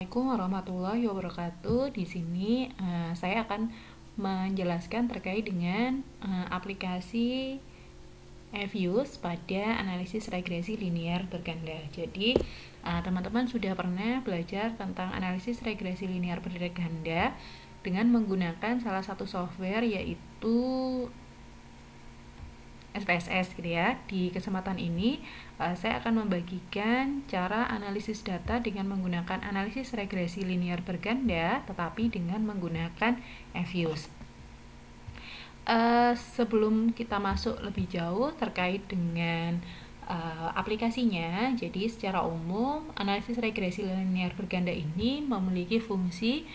Assalamualaikum warahmatullahi wabarakatuh. Di sini saya akan menjelaskan terkait dengan aplikasi Fuse pada analisis regresi linear berganda. Jadi teman-teman sudah pernah belajar tentang analisis regresi linear berganda dengan menggunakan salah satu software yaitu SPSS gitu ya. Di kesempatan ini saya akan membagikan cara analisis data dengan menggunakan analisis regresi linear berganda tetapi dengan menggunakan Fuse. Sebelum kita masuk lebih jauh terkait dengan aplikasinya, jadi secara umum analisis regresi linear berganda ini memiliki fungsi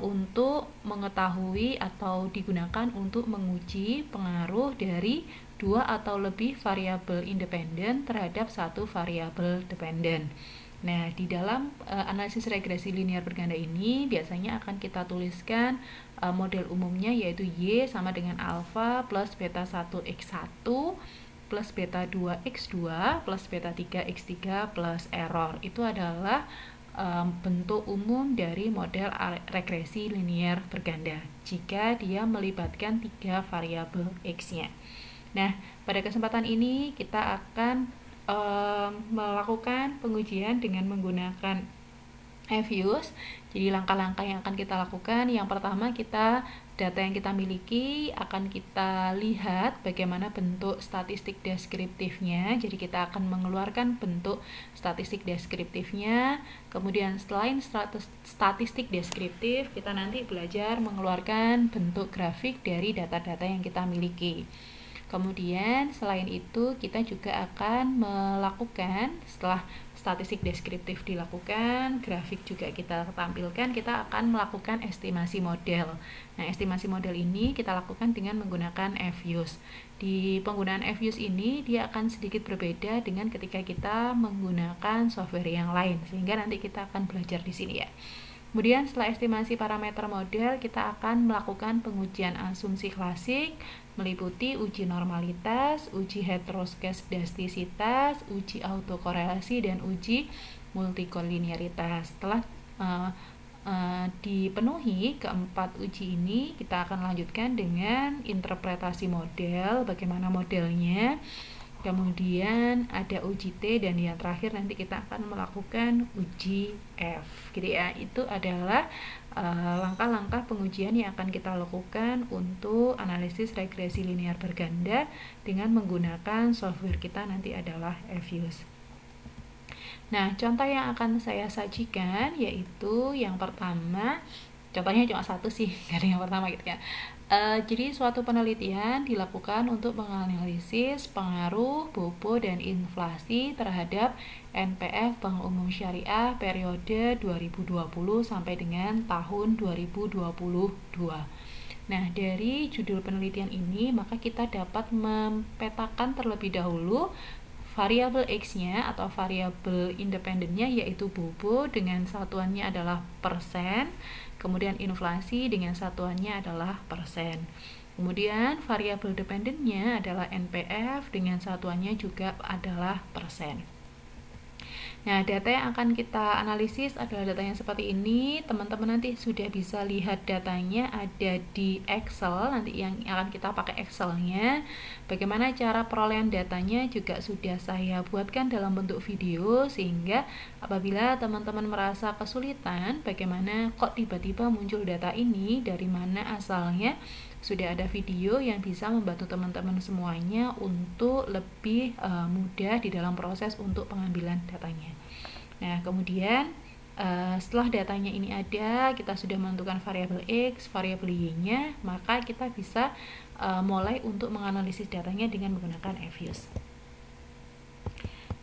untuk mengetahui atau digunakan untuk menguji pengaruh dari dua atau lebih variabel independen terhadap satu variabel dependen. Nah, di dalam analisis regresi linear berganda ini biasanya akan kita tuliskan model umumnya yaitu Y sama dengan alfa plus beta 1x1 plus beta 2x2 plus beta 3x3 plus error. Itu adalah bentuk umum dari model regresi linear berganda jika dia melibatkan tiga variabel x-nya. Nah, pada kesempatan ini kita akan melakukan pengujian dengan menggunakan Fuse. Jadi langkah-langkah yang akan kita lakukan, yang pertama data yang kita miliki akan kita lihat bagaimana bentuk statistik deskriptifnya. Jadi kita akan mengeluarkan bentuk statistik deskriptifnya. Kemudian selain statistik deskriptif, kita nanti belajar mengeluarkan bentuk grafik dari data-data yang kita miliki. Kemudian selain itu kita juga akan melakukan, setelah statistik deskriptif dilakukan, grafik juga kita tampilkan, kita akan melakukan estimasi model. Nah, estimasi model ini kita lakukan dengan menggunakan Fuse. Di penggunaan Fuse ini dia akan sedikit berbeda dengan ketika kita menggunakan software yang lain, sehingga nanti kita akan belajar di sini ya. Kemudian setelah estimasi parameter model, kita akan melakukan pengujian asumsi klasik, meliputi uji normalitas, uji heteroskedastisitas, uji autokorelasi, dan uji multikolinearitas. Setelah dipenuhi keempat uji ini, kita akan lanjutkan dengan interpretasi model, bagaimana modelnya. Kemudian ada uji T, dan yang terakhir nanti kita akan melakukan uji F gitu ya. Itu adalah langkah-langkah pengujian yang akan kita lakukan untuk analisis regresi linear berganda dengan menggunakan software kita nanti adalah Fuse. Nah, contoh yang akan saya sajikan yaitu yang pertama, contohnya cuma satu sih, gak ada yang pertama gitu ya. Jadi suatu penelitian dilakukan untuk menganalisis pengaruh bobo dan inflasi terhadap NPF Bank Umum Syariah periode 2020 sampai dengan tahun 2022. Nah, dari judul penelitian ini maka kita dapat mempetakan terlebih dahulu variabel X-nya atau variabel independennya yaitu bobo dengan satuannya adalah persen, kemudian inflasi dengan satuannya adalah persen. Kemudian variabel dependennya adalah NPF dengan satuannya juga adalah persen. Nah, data yang akan kita analisis adalah data yang seperti ini. Teman-teman nanti sudah bisa lihat datanya ada di Excel, nanti yang akan kita pakai Excelnya. Bagaimana cara perolehan datanya juga sudah saya buatkan dalam bentuk video, sehingga apabila teman-teman merasa kesulitan bagaimana kok tiba-tiba muncul data ini, dari mana asalnya, sudah ada video yang bisa membantu teman-teman semuanya untuk lebih mudah di dalam proses untuk pengambilan datanya. Nah, kemudian setelah datanya ini ada, kita sudah menentukan variabel X, variabel Y-nya, maka kita bisa mulai untuk menganalisis datanya dengan menggunakan Fuse.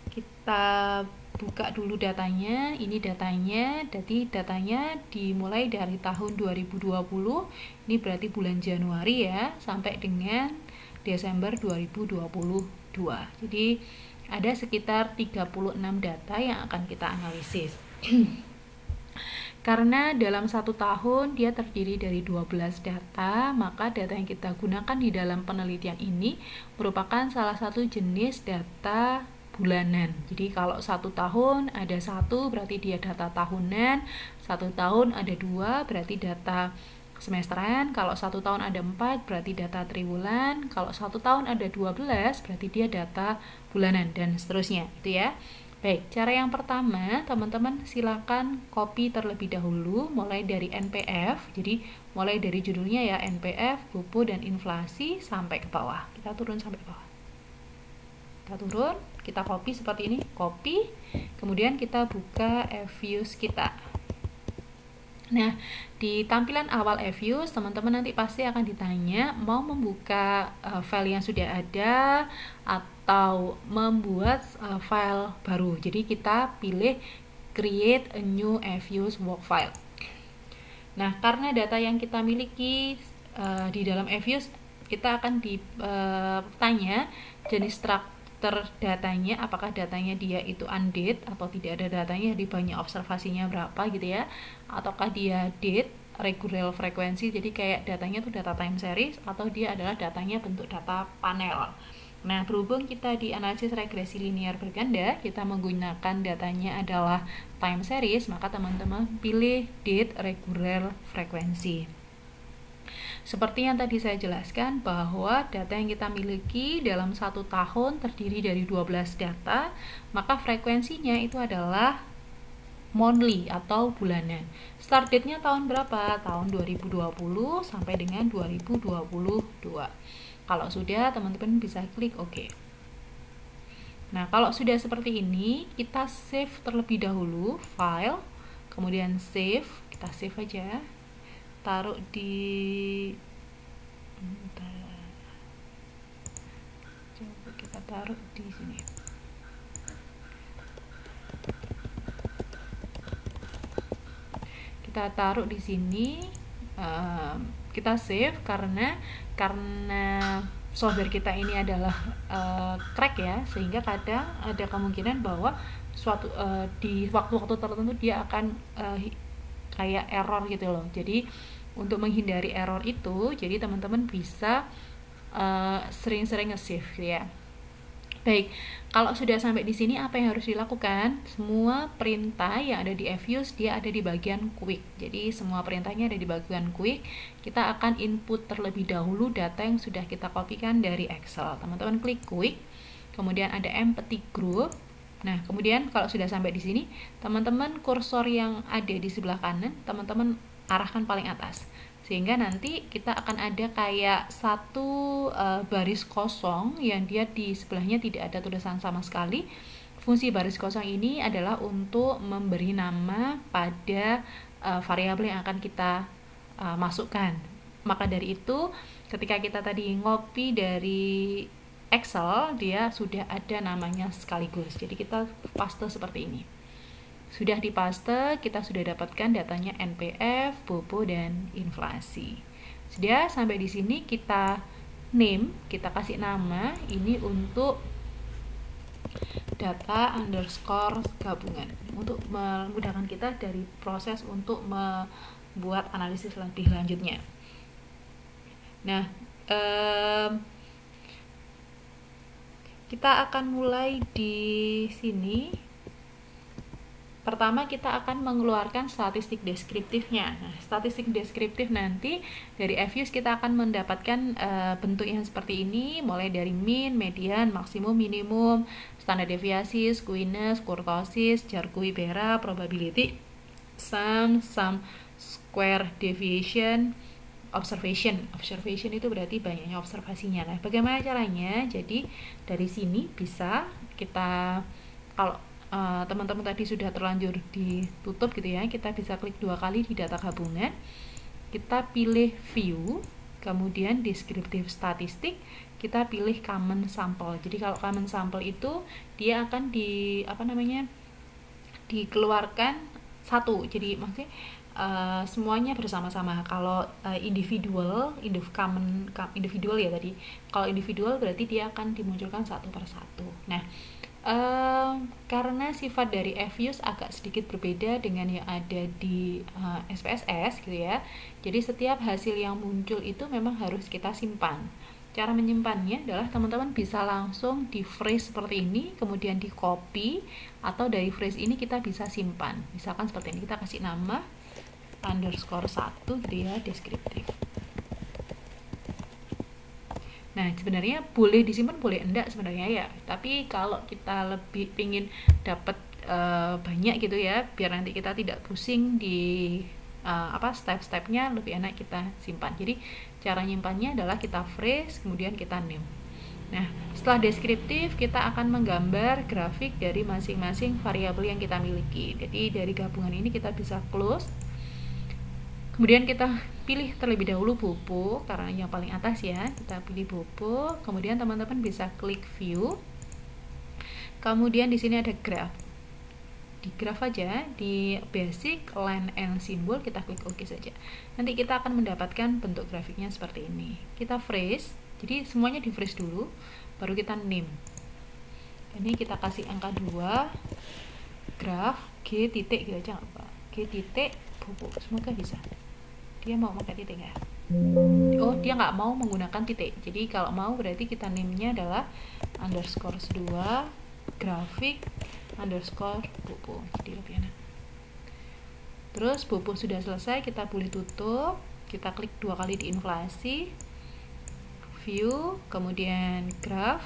Kita buka dulu datanya. Ini datanya. Jadi datanya dimulai dari tahun 2020. Ini berarti bulan Januari ya, sampai dengan Desember 2022. Jadi ada sekitar 36 data yang akan kita analisis. Karena dalam satu tahun dia terdiri dari 12 data, maka data yang kita gunakan di dalam penelitian ini merupakan salah satu jenis data bulanan. Jadi kalau 1 tahun ada 1 berarti dia data tahunan, 1 tahun ada 2 berarti data semesteran, kalau 1 tahun ada 4 berarti data triwulan, kalau 1 tahun ada 12 berarti dia data bulanan, dan seterusnya itu ya. Baik, cara yang pertama teman-teman silakan copy terlebih dahulu mulai dari NPF. Jadi mulai dari judulnya ya, NPF, Bobo dan inflasi sampai ke bawah. Kita turun sampai ke bawah. Kita turun, kita copy seperti ini, copy. Kemudian kita buka FViews kita. Nah, di tampilan awal FViews, teman-teman nanti pasti akan ditanya mau membuka file yang sudah ada atau membuat file baru. Jadi kita pilih create a new FViews work file. Nah, karena data yang kita miliki di dalam FViews, kita akan ditanya jenis struktur datanya, apakah datanya dia itu undate atau tidak ada datanya, di banyak observasinya berapa gitu ya, ataukah dia date, regular frekuensi, jadi kayak datanya itu data time series, atau dia adalah datanya bentuk data panel. Nah, berhubung kita di analisis regresi linear berganda, kita menggunakan datanya adalah time series, maka teman-teman pilih date, regular frekuensi. Seperti yang tadi saya jelaskan bahwa data yang kita miliki dalam 1 tahun terdiri dari 12 data, maka frekuensinya itu adalah monthly atau bulanan. Start date-nya tahun berapa? Tahun 2020 sampai dengan 2022. Kalau sudah, teman-teman bisa klik OK. Nah, kalau sudah seperti ini, kita save terlebih dahulu file, kemudian save, kita save aja. Taruh di coba kita taruh di sini. Kita taruh di sini, kita save karena software kita ini adalah crack ya, sehingga kadang ada kemungkinan bahwa suatu di waktu-waktu tertentu dia akan kayak error gitu loh. Jadi untuk menghindari error itu, jadi teman-teman bisa sering-sering nge-save gitu ya. Baik, kalau sudah sampai di sini apa yang harus dilakukan? Semua perintah yang ada di FViews dia ada di bagian quick. Jadi semua perintahnya ada di bagian quick. Kita akan input terlebih dahulu data yang sudah kita kopikan dari Excel. Teman-teman klik quick, kemudian ada empty group. Nah, kemudian kalau sudah sampai di sini, teman-teman kursor yang ada di sebelah kanan, teman-teman arahkan paling atas. Sehingga nanti kita akan ada kayak satu baris kosong yang dia di sebelahnya tidak ada tulisan sama sekali. Fungsi baris kosong ini adalah untuk memberi nama pada variabel yang akan kita masukkan. Maka dari itu, ketika kita tadi ngopi dari Excel, dia sudah ada namanya sekaligus. Jadi kita paste seperti ini. Sudah dipaste, kita sudah dapatkan datanya NPF, Bobo, dan inflasi. Sudah sampai di sini, kita name, kita kasih nama ini untuk data underscore gabungan, untuk memudahkan kita dari proses untuk membuat analisis lebih lanjutnya. Nah, kita akan mulai di sini. Pertama kita akan mengeluarkan statistik deskriptifnya. Nah, statistik deskriptif nanti dari FViews kita akan mendapatkan bentuk yang seperti ini, mulai dari mean, median, maksimum, minimum, standar deviasi, skewness, kurtosis, jar Kuiper, probability, sum square deviation, observation itu berarti banyaknya observasinya. Nah, bagaimana caranya? Jadi dari sini bisa kita, kalau teman-teman tadi sudah terlanjur ditutup gitu ya, kita bisa klik 2 kali di data gabungan, kita pilih view, kemudian descriptive statistik, kita pilih common sample. Jadi kalau common sample itu dia akan dikeluarkan satu, jadi maksudnya semuanya bersama-sama. Kalau individual ya tadi, kalau individual berarti dia akan dimunculkan satu per satu. Nah, karena sifat dari FViews agak sedikit berbeda dengan yang ada di SPSS gitu ya, jadi setiap hasil yang muncul itu memang harus kita simpan. cara menyimpannya adalah teman-teman bisa langsung di phrase seperti ini, kemudian di copy, atau dari phrase ini kita bisa simpan. Misalkan seperti ini, kita kasih nama underscore 1 gitu ya, deskriptif. Nah, sebenarnya boleh disimpan, boleh enggak sebenarnya ya. Tapi kalau kita lebih ingin dapat banyak gitu ya, biar nanti kita tidak pusing di step-stepnya, lebih enak kita simpan. Jadi cara nyimpannya adalah kita phrase, kemudian kita name. Nah, setelah deskriptif, kita akan menggambar grafik dari masing-masing variabel yang kita miliki. Jadi dari gabungan ini kita bisa close. Kemudian kita pilih terlebih dahulu Bobo, karena yang paling atas ya, kita pilih Bobo. Kemudian teman-teman bisa klik view. Kemudian di sini ada graph. Di graph aja, di basic, line and symbol, kita klik OK saja. Nanti kita akan mendapatkan bentuk grafiknya seperti ini. Kita phrase, jadi semuanya di phrase dulu, baru kita name. Ini kita kasih angka 2, graph, G titik gitu aja, nggak apa, G titik Bobo, semoga bisa. Dia mau pakai titik nggak? Oh, dia nggak mau menggunakan titik. Jadi kalau mau berarti kita name-nya adalah underscore 2 grafik underscore Bobo. Jadi lebih enak. Terus Bobo sudah selesai, kita boleh tutup. Kita klik 2 kali di inflasi, view, kemudian graph.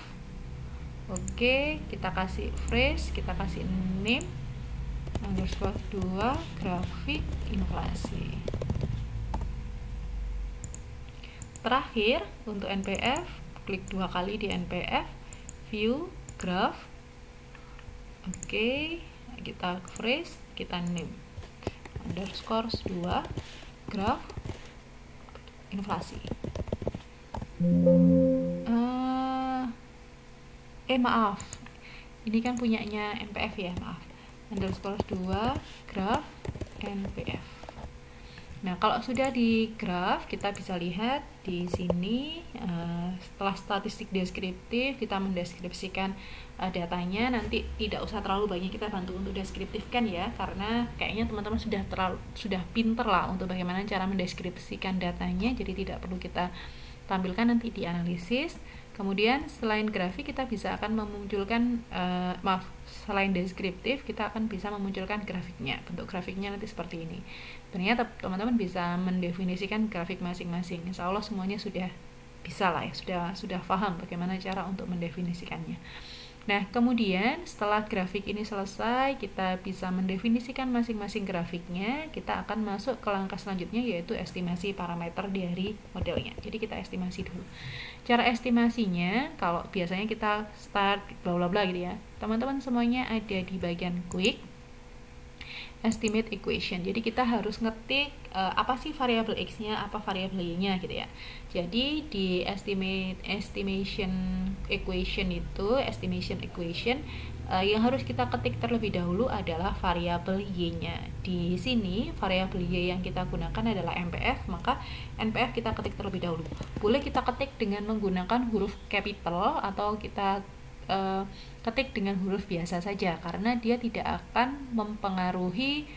Oke, kita kasih phrase, kita kasih name underscore 2 grafik inflasi. Terakhir untuk NPF, klik 2 kali di NPF, view, graph. Oke, kita phrase, kita name underscore 2 graph inflasi. Maaf, ini kan punyanya NPF ya, maaf, underscore 2 graph NPF. Nah, kalau sudah di graph, kita bisa lihat di sini setelah statistik deskriptif, kita mendeskripsikan datanya. Nanti tidak usah terlalu banyak kita bantu untuk deskriptifkan ya, karena kayaknya teman-teman sudah pinter lah untuk bagaimana cara mendeskripsikan datanya, jadi tidak perlu kita tampilkan nanti di analisis. Kemudian selain grafik, kita bisa akan memunculkan selain deskriptif, kita akan bisa memunculkan grafiknya. Bentuk grafiknya nanti seperti ini. Ternyata teman-teman bisa mendefinisikan grafik masing-masing. Insya Allah semuanya sudah bisa lah ya, sudah paham bagaimana cara untuk mendefinisikannya. Nah, kemudian setelah grafik ini selesai, kita bisa mendefinisikan masing-masing grafiknya. Kita akan masuk ke langkah selanjutnya, yaitu estimasi parameter dari modelnya. Jadi kita estimasi dulu. Cara estimasinya, kalau biasanya kita start bla bla bla gitu ya, teman-teman semuanya ada di bagian quick estimate equation. Jadi kita harus ngetik apa sih variabel x-nya, apa variabel y-nya gitu ya. Jadi di estimation equation yang harus kita ketik terlebih dahulu adalah variabel y-nya. Di sini variabel y yang kita gunakan adalah NPF, maka NPF kita ketik terlebih dahulu. Boleh kita ketik dengan menggunakan huruf capital atau kita ketik dengan huruf biasa saja, karena dia tidak akan mempengaruhi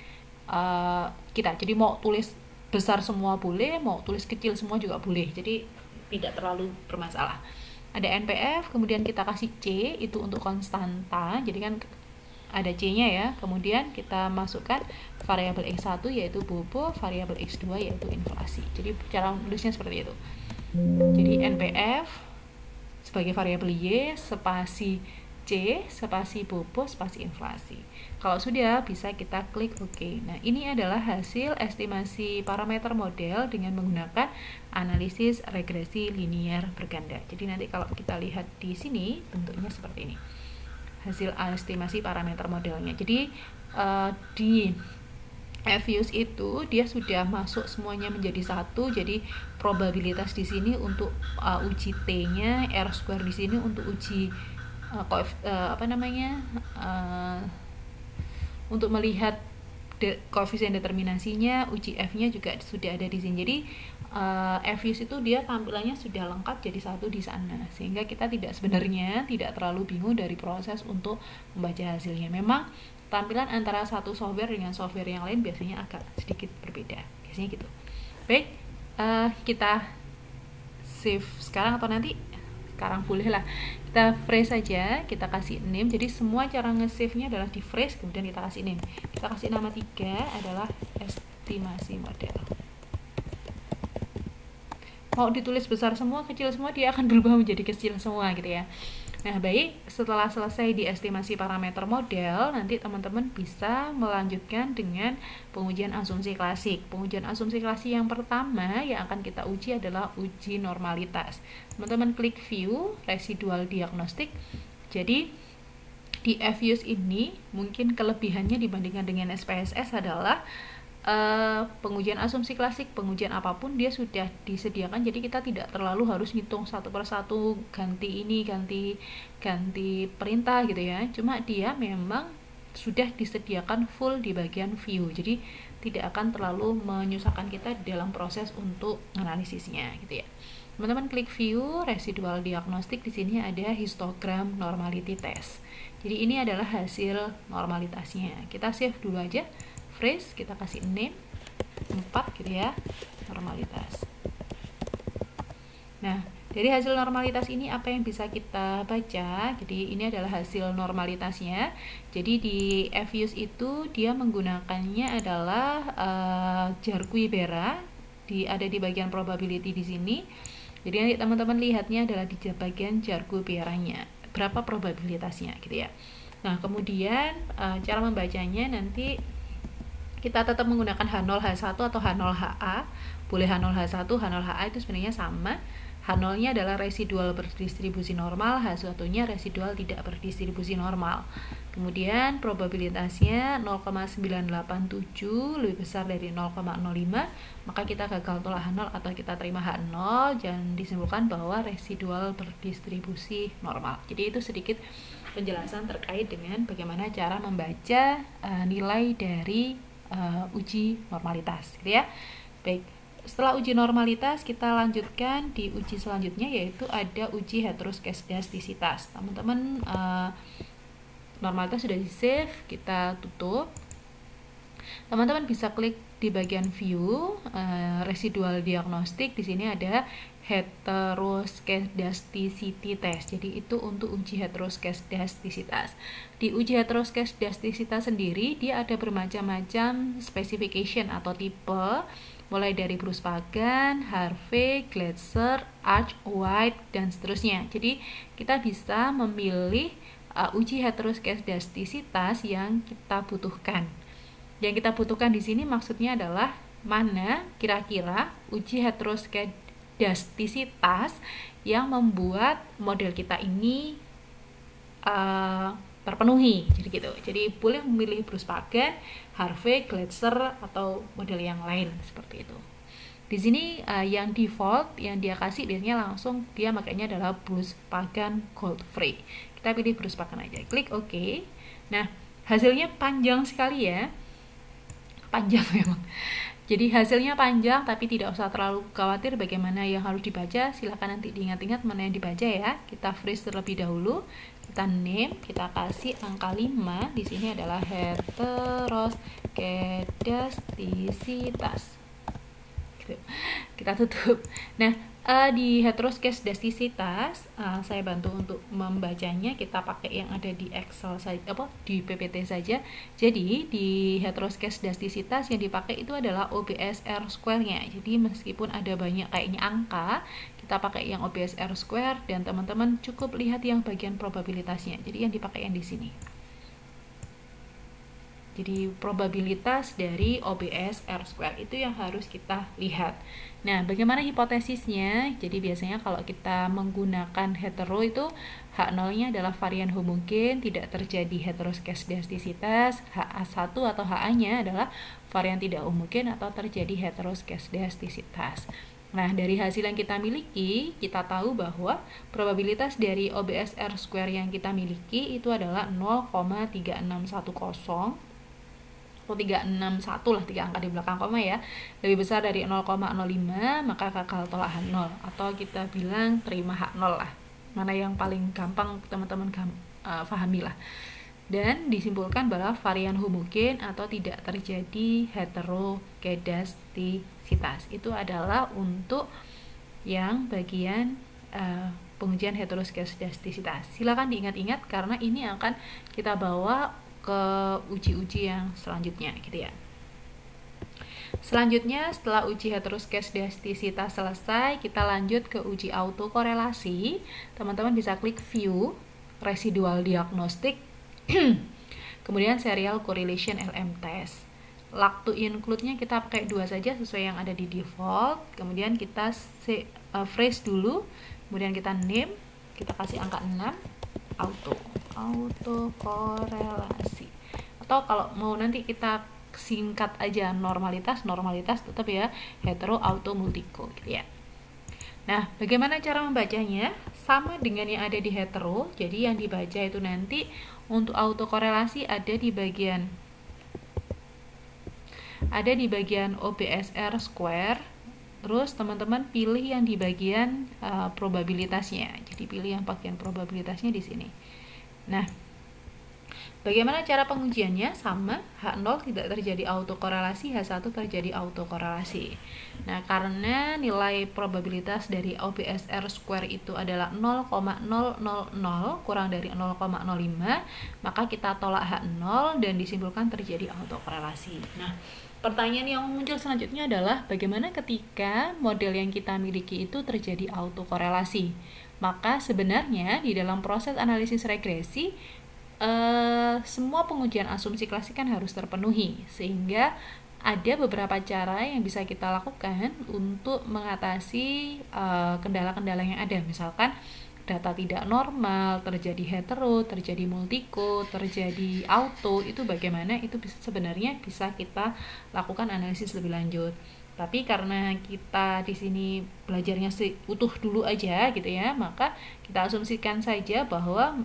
kita. Jadi mau tulis besar semua boleh, mau tulis kecil semua juga boleh, jadi tidak terlalu bermasalah. Ada NPF, kemudian kita kasih C, itu untuk konstanta, jadi kan ada C-nya ya. Kemudian kita masukkan variabel X1 yaitu Bobo, variabel X2 yaitu inflasi. Jadi cara menulisnya seperti itu. Jadi NPF sebagai variabel Y, spasi C, spasi Bobo, spasi inflasi. Kalau sudah, bisa kita klik OK. Nah, ini adalah hasil estimasi parameter model dengan menggunakan analisis regresi linear berganda. Jadi nanti kalau kita lihat di sini, bentuknya seperti ini. Hasil estimasi parameter modelnya. Jadi di Fuse itu dia sudah masuk semuanya menjadi satu. Jadi probabilitas di sini untuk uji T-nya, R² di sini untuk uji untuk melihat koefisien determinasinya, uji F-nya juga sudah ada di sini. Jadi Fuse itu dia tampilannya sudah lengkap jadi satu di sana, sehingga kita sebenarnya tidak terlalu bingung dari proses untuk membaca hasilnya. Memang tampilan antara satu software dengan software yang lain biasanya agak sedikit berbeda, biasanya gitu. Baik, kita save sekarang atau nanti? Sekarang boleh lah, kita freeze saja, kita kasih name. Jadi semua cara nge-save nya adalah di freeze, kemudian kita kasih name. Kita kasih nama 3 adalah estimasi model. Mau ditulis besar semua, kecil semua, dia akan berubah menjadi kecil semua gitu ya. Nah, baik, setelah selesai di estimasi parameter model, nanti teman-teman bisa melanjutkan dengan pengujian asumsi klasik. Pengujian asumsi klasik yang pertama yang akan kita uji adalah uji normalitas. Teman-teman klik view, residual diagnostik. Jadi, di FUSE ini, mungkin kelebihannya dibandingkan dengan SPSS adalah pengujian asumsi klasik, pengujian apapun dia sudah disediakan, jadi kita tidak terlalu harus ngitung satu persatu ganti ini, ganti perintah gitu ya. Cuma dia memang sudah disediakan full di bagian view, jadi tidak akan terlalu menyusahkan kita dalam proses untuk analisisnya gitu ya. Teman-teman klik view, residual diagnostik, di sini ada histogram normality test. Jadi ini adalah hasil normalitasnya. Kita save dulu aja. Freeze, kita kasih name 4 gitu ya, normalitas. Nah, dari hasil normalitas ini apa yang bisa kita baca? Jadi ini adalah hasil normalitasnya. Jadi di FUSE itu dia menggunakannya adalah Jarque-Bera, ada di bagian probability di sini. Jadi nanti teman-teman lihatnya adalah di bagian Jarque-Beranya, berapa probabilitasnya gitu ya. Nah, kemudian cara membacanya nanti kita tetap menggunakan H0, H1 atau H0, HA. Boleh H0, H1, H0, HA itu sebenarnya sama. H0-nya adalah residual berdistribusi normal, H1-nya residual tidak berdistribusi normal. Kemudian probabilitasnya 0,987 lebih besar dari 0,05, maka kita gagal tolak H0 atau kita terima H0, dan disimpulkan bahwa residual berdistribusi normal. Jadi itu sedikit penjelasan terkait dengan bagaimana cara membaca nilai dari uji normalitas gitu ya. Baik, setelah uji normalitas kita lanjutkan di uji selanjutnya, yaitu ada uji heteroskedastisitas. Teman-teman normalitas sudah di save, kita tutup. Teman-teman bisa klik di bagian view, residual diagnostik. Di sini ada heteroskedasticity test. Jadi itu untuk uji heteroskedastisitas. Di uji heteroskedastisitas sendiri dia ada bermacam-macam specification atau tipe, mulai dari Bruce Pagan, Harvey, Glatzer, Arch, White, dan seterusnya. Jadi kita bisa memilih uji heteroskedastisitas yang kita butuhkan. Yang kita butuhkan di sini maksudnya adalah mana kira-kira uji heteroskedastisitas yang membuat model kita ini terpenuhi, jadi gitu. Jadi boleh memilih Bruce Pagan, Harvey, Glatzer, atau model yang lain seperti itu. Di sini yang default yang dia kasih biasanya langsung dia makanya adalah Bruce Pagan Godfrey. Kita pilih Bruce Pagan aja, klik OK. Nah, hasilnya panjang sekali ya. Panjang memang. Jadi hasilnya panjang, tapi tidak usah terlalu khawatir bagaimana yang harus dibaca. Silakan nanti diingat-ingat mana yang dibaca ya. Kita freeze terlebih dahulu. Kita name, kita kasih angka 5. Di sini adalah heteroskedastisitas. Gitu. Kita tutup. Nah, di heteroskedastisitas saya bantu untuk membacanya. Kita pakai yang ada di Excel saja, di PPT saja. Jadi di heteroskedastisitas yang dipakai itu adalah OBS-R square-nya. Jadi meskipun ada banyak kayaknya angka, kita pakai yang OBS-R square, dan teman-teman cukup lihat yang bagian probabilitasnya. Jadi yang dipakai yang di sini. Jadi probabilitas dari OBS-R square itu yang harus kita lihat. Nah, bagaimana hipotesisnya? Jadi biasanya kalau kita menggunakan hetero itu H0-nya adalah varian homogen, tidak terjadi heteroskedastisitas. HA1 atau HA-nya adalah varian tidak homogen atau terjadi heteroskedastisitas. Nah, dari hasil yang kita miliki, kita tahu bahwa probabilitas dari OBS-R square yang kita miliki itu adalah 0,3610 atau 361 lah, 3 angka di belakang koma ya, lebih besar dari 0,05, maka gagal tolak H0, atau kita bilang terima H0 lah, mana yang paling gampang teman-teman pahami lah. Dan disimpulkan bahwa varian homogen atau tidak terjadi heteroskedastisitas itu adalah untuk yang bagian pengujian heteroskedastisitas. Silakan diingat-ingat karena ini akan kita bawa ke uji-uji yang selanjutnya gitu ya. Selanjutnya setelah uji heteroskedastisitas selesai, kita lanjut ke uji autokorelasi. Teman-teman bisa klik view, residual diagnostic, kemudian serial correlation LM test. Luck to include-nya kita pakai 2 saja sesuai yang ada di default. Kemudian kita phrase dulu, kemudian kita name, kita kasih angka 6, autokorelasi. Atau kalau mau nanti kita singkat aja normalitas tetap ya hetero auto multico gitu ya. Nah, bagaimana cara membacanya? Sama dengan yang ada di hetero. Jadi yang dibaca itu nanti untuk autokorelasi ada di bagian OBSR square. Terus teman-teman pilih yang di bagian probabilitasnya. Jadi pilih yang bagian probabilitasnya di sini. Nah, bagaimana cara pengujiannya? Sama, H0 tidak terjadi autokorelasi, H1 terjadi autokorelasi. Nah, karena nilai probabilitas dari OBSR square itu adalah 0,000 kurang dari 0,05, maka kita tolak H0 dan disimpulkan terjadi autokorelasi. Nah, pertanyaan yang muncul selanjutnya adalah bagaimana ketika model yang kita miliki itu terjadi autokorelasi? Maka sebenarnya di dalam proses analisis regresi semua pengujian asumsi klasik kan harus terpenuhi, sehingga ada beberapa cara yang bisa kita lakukan untuk mengatasi kendala-kendala yang ada. Misalkan data tidak normal, terjadi hetero, terjadi multico, terjadi auto, itu bagaimana? Itu sebenarnya bisa kita lakukan analisis lebih lanjut. Tapi karena kita di sini belajarnya utuh dulu aja gitu ya, maka kita asumsikan saja bahwa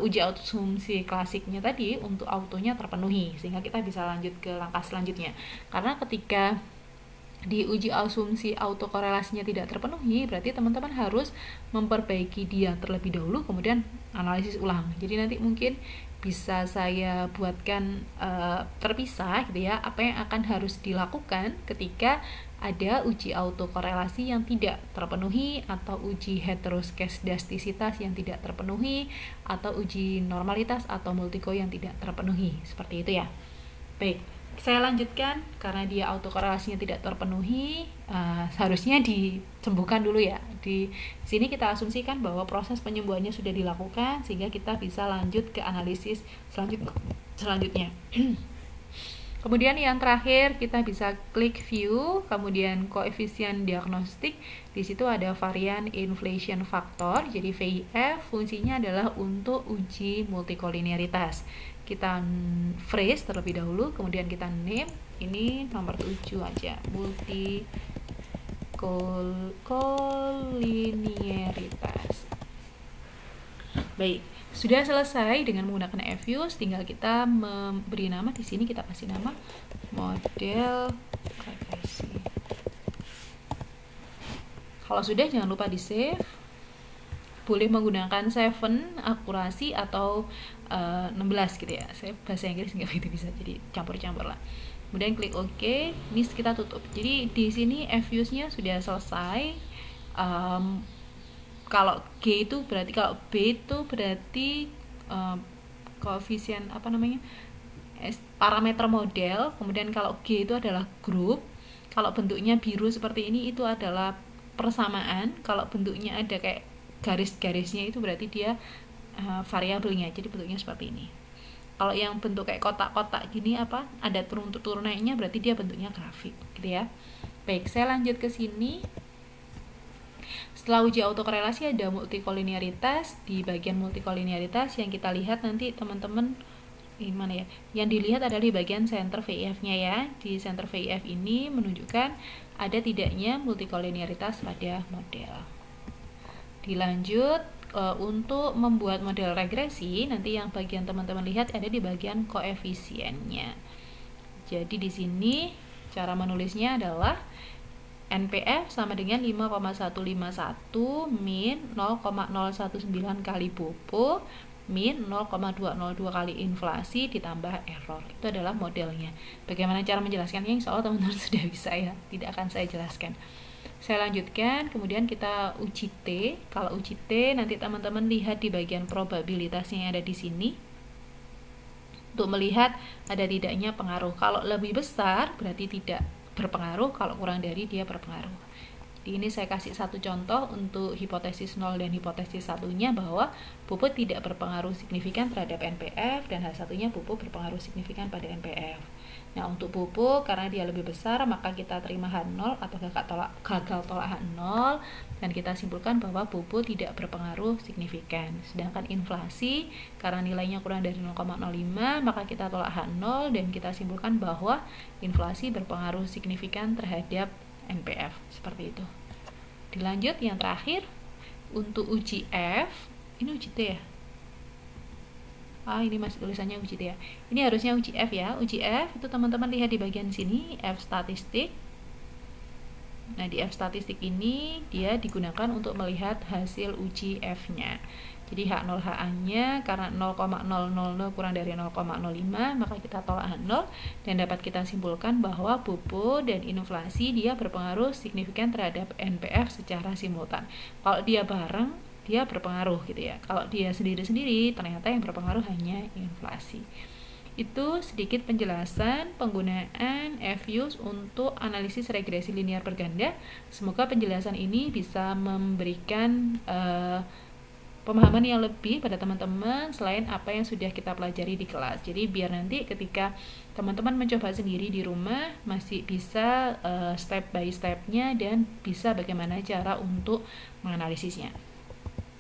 uji asumsi klasiknya tadi untuk autonya terpenuhi, sehingga kita bisa lanjut ke langkah selanjutnya. Karena ketika di uji asumsi autokorelasinya tidak terpenuhi, berarti teman-teman harus memperbaiki dia terlebih dahulu, kemudian analisis ulang. Jadi nanti mungkin bisa saya buatkan terpisah gitu ya, apa yang akan harus dilakukan ketika ada uji autokorelasi yang tidak terpenuhi, atau uji heteroskedastisitas yang tidak terpenuhi, atau uji normalitas atau multico yang tidak terpenuhi, seperti itu ya. Baik, saya lanjutkan. Karena dia autokorelasinya tidak terpenuhi, seharusnya disembuhkan dulu ya. Di sini kita asumsikan bahwa proses penyembuhannya sudah dilakukan, sehingga kita bisa lanjut ke analisis selanjutnya. Kemudian yang terakhir kita bisa klik view, kemudian koefisien diagnostik. Di situ ada varian inflation factor. Jadi VIF fungsinya adalah untuk uji multikolinearitas. Kita phrase terlebih dahulu, kemudian kita name. Ini nomor 7 aja, multikolinearitas. Baik, sudah selesai dengan menggunakan Fuse, tinggal kita memberi nama. Di sini kita kasih nama model regresi. Kalau sudah, jangan lupa di save. Boleh menggunakan 7 akurasi atau 16 gitu ya. Saya bahasa Inggris nggak begitu bisa, jadi campur-campur lah. Kemudian klik OK. Ini kita tutup. Jadi di sini Fuse-nya sudah selesai. Kalau G itu berarti, kalau B itu berarti koefisien parameter model. Kemudian kalau G itu adalah grup. Kalau bentuknya biru seperti ini itu adalah persamaan. Kalau bentuknya ada kayak garis-garisnya itu berarti dia variabelnya. Jadi bentuknya seperti ini. Kalau yang bentuk kayak kotak-kotak gini ada turun-turunannya, berarti dia bentuknya grafik gitu ya. Baik, saya lanjut ke sini. Setelah uji autokorelasi ada multikolinearitas. Di bagian multikolinearitas yang kita lihat nanti teman-teman mana ya? Yang dilihat adalah di bagian center VIF-nya ya. Di center VIF ini menunjukkan ada tidaknya multikolinearitas pada model. Dilanjut untuk membuat model regresi, nanti yang bagian teman-teman lihat ada di bagian koefisiennya. Jadi di sini cara menulisnya adalah NPF sama dengan 5,151 min 0,019 kali bopo min 0,202 kali inflasi ditambah error. Itu adalah modelnya. Bagaimana cara menjelaskannya? Insya Allah teman-teman sudah bisa ya, tidak akan saya jelaskan. Saya lanjutkan, kemudian kita uji T. Kalau uji T, nanti teman-teman lihat di bagian probabilitasnya yang ada di sini untuk melihat ada tidaknya pengaruh. Kalau lebih besar berarti tidak berpengaruh, kalau kurang dari dia berpengaruh. Jadi ini saya kasih satu contoh untuk hipotesis 0 dan hipotesis satunya, bahwa pupuk tidak berpengaruh signifikan terhadap NPF dan hal satunya pupuk berpengaruh signifikan pada NPF. Nah, untuk pupuk karena dia lebih besar maka kita terima H0 atau gagal tolak H0 dan kita simpulkan bahwa pupuk tidak berpengaruh signifikan. Sedangkan inflasi karena nilainya kurang dari 0,05 maka kita tolak H0 dan kita simpulkan bahwa inflasi berpengaruh signifikan terhadap NPF, seperti itu. Dilanjut yang terakhir untuk uji F, ini uji T ya. Ini masih tulisannya uji T ya. Ini harusnya uji F ya. Uji F itu teman-teman lihat di bagian sini, F statistik. Nah, di F statistik ini dia digunakan untuk melihat hasil uji F-nya. Jadi H0 HA-nya karena 0,000 kurang dari 0,05 maka kita tolak H0 dan dapat kita simpulkan bahwa pupuk dan inflasi dia berpengaruh signifikan terhadap NPF secara simultan. Kalau dia bareng dia berpengaruh gitu ya. Kalau dia sendiri-sendiri ternyata yang berpengaruh hanya inflasi. Itu sedikit penjelasan penggunaan FUs untuk analisis regresi linear berganda. Semoga penjelasan ini bisa memberikan pemahaman yang lebih pada teman-teman selain apa yang sudah kita pelajari di kelas. Jadi biar nanti ketika teman-teman mencoba sendiri di rumah masih bisa step by stepnya dan bisa bagaimana cara untuk menganalisisnya.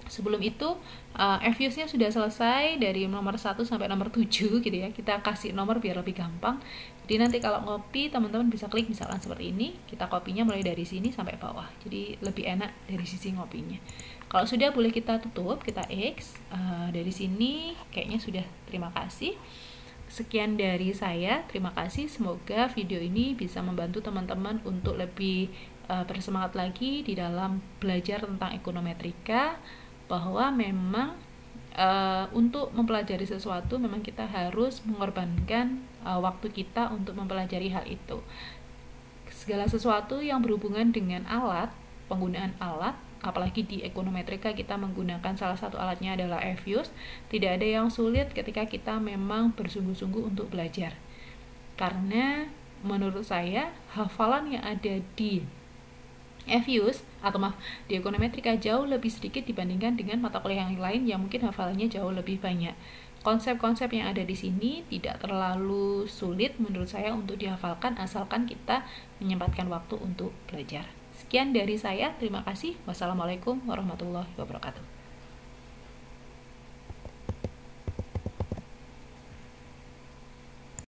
Sebelum itu FUs-nya sudah selesai dari nomor 1 sampai nomor 7 gitu ya. Kita kasih nomor biar lebih gampang. Jadi nanti kalau ngopi teman-teman bisa klik misalkan seperti ini, kita kopinya mulai dari sini sampai bawah. Jadi lebih enak dari sisi ngopinya. Kalau sudah boleh kita tutup, kita X. Dari sini kayaknya sudah. Terima kasih. Sekian dari saya. Terima kasih. Semoga video ini bisa membantu teman-teman untuk lebih bersemangat lagi di dalam belajar tentang ekonometrika, bahwa memang untuk mempelajari sesuatu memang kita harus mengorbankan waktu kita untuk mempelajari hal itu. Segala sesuatu yang berhubungan dengan alat, penggunaan alat, apalagi di ekonometrika kita menggunakan salah satu alatnya adalah FUs, tidak ada yang sulit ketika kita memang bersungguh-sungguh untuk belajar. Karena menurut saya hafalan yang ada di FUs di ekonometrika jauh lebih sedikit dibandingkan dengan mata kuliah yang lain yang mungkin hafalannya jauh lebih banyak. Konsep-konsep yang ada di sini tidak terlalu sulit menurut saya untuk dihafalkan asalkan kita menyempatkan waktu untuk belajar. Sekian dari saya, terima kasih. Wassalamualaikum warahmatullahi wabarakatuh.